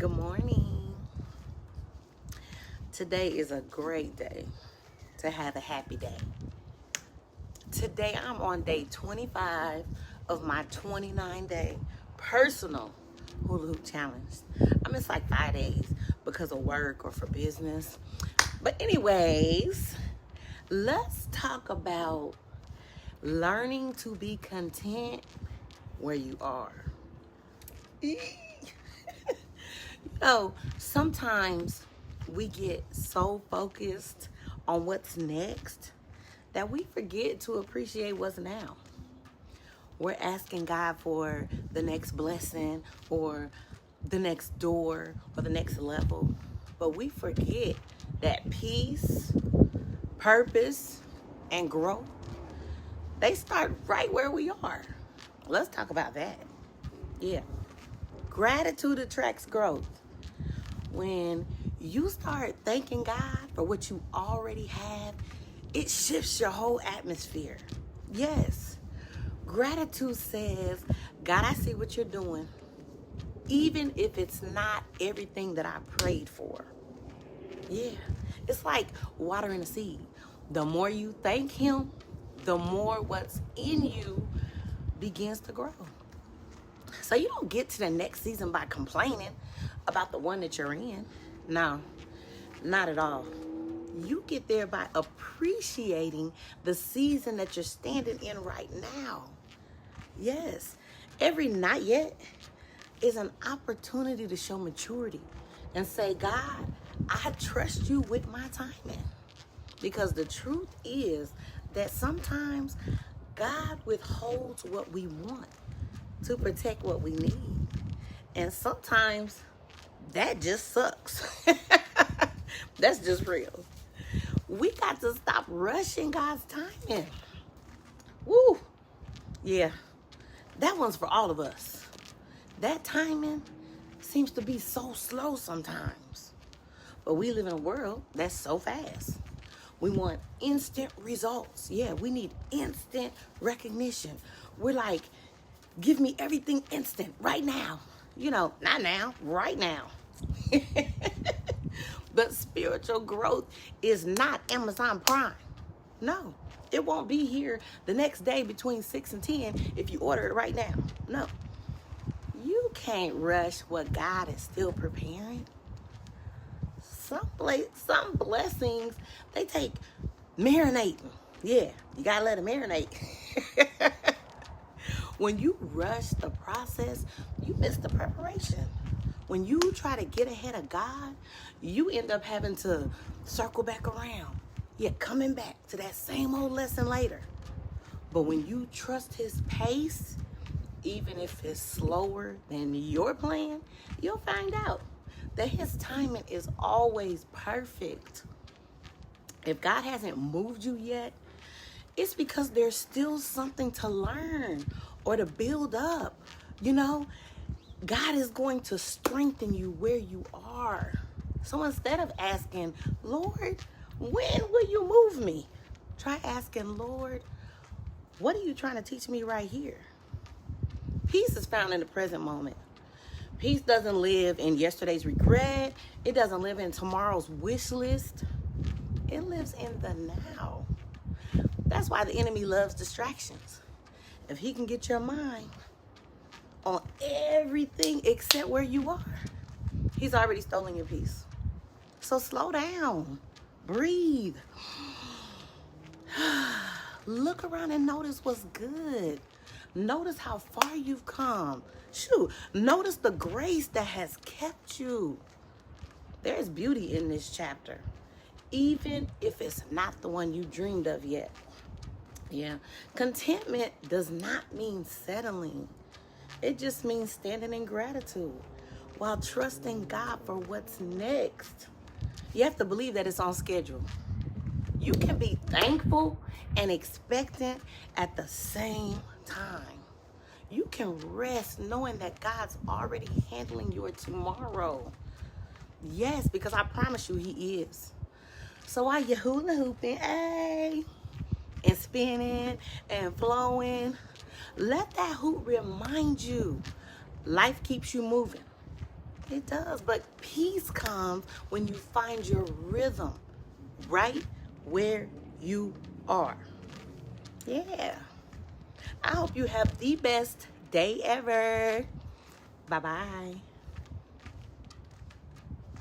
Good morning. Today is a great day to have a happy day. Today I'm on day 25 of my 29-day personal hula hoop challenge. It's like 5 days because of work or for business. But anyways, let's talk about learning to be content where you are. Sometimes we get so focused on what's next that we forget to appreciate what's now. We're asking God for the next blessing or the next door or the next level. But we forget that peace, purpose, and growth, they start right where we are. Let's talk about that. Yeah. Gratitude attracts growth. When you start thanking God for what you already have, it shifts your whole atmosphere. Yes. Gratitude says, God, I see what you're doing, even if it's not everything that I prayed for. Yeah. It's like watering a seed. The more you thank Him, the more what's in you begins to grow. So you don't get to the next season by complaining about the one that you're in. No, not at all. You get there by appreciating the season that you're standing in right now. Yes, every not yet is an opportunity to show maturity and say, God, I trust you with my timing. Because the truth is that sometimes God withholds what we want to protect what we need. And sometimes that just sucks. That's just real. We got to stop rushing God's timing. Woo. Yeah. That one's for all of us. That timing seems to be so slow sometimes. But we live in a world that's so fast. We want instant results. Yeah, we need instant recognition. We're like, give me everything instant right now. Not now, right now. But spiritual growth is not Amazon Prime. No, it won't be here the next day between 6 and 10 if you order it right now. No. You can't rush what God is still preparing. Some blessings, they take marinating. Yeah, you gotta let it marinate. When you rush the process, you miss the preparation. When you try to get ahead of God, you end up having to circle back around. Yeah, coming back to that same old lesson later. But when you trust His pace, even if it's slower than your plan, you'll find out that His timing is always perfect. If God hasn't moved you yet, it's because there's still something to learn or to build up. God is going to strengthen you where you are. So instead of asking, Lord, when will you move me? Try asking, Lord, what are you trying to teach me right here? Peace is found in the present moment. Peace doesn't live in yesterday's regret. It doesn't live in tomorrow's wish list. It lives in the now. That's why the enemy loves distractions. If he can get your mind on everything except where you are, he's already stolen your peace. So slow down. Breathe. Look around and notice what's good. Notice how far you've come. Shoot, notice the grace that has kept you. There's beauty in this chapter, even if it's not the one you dreamed of yet. Yeah. Contentment does not mean settling. It just means standing in gratitude while trusting God for what's next. You have to believe that it's on schedule. You can be thankful and expectant at the same time. You can rest knowing that God's already handling your tomorrow. Yes, because I promise you He is. So while you're hula hooping, and spinning and flowing, let that hoop remind you life keeps you moving. It does. But peace comes when you find your rhythm right where you are. Yeah. I hope you have the best day ever. Bye-bye.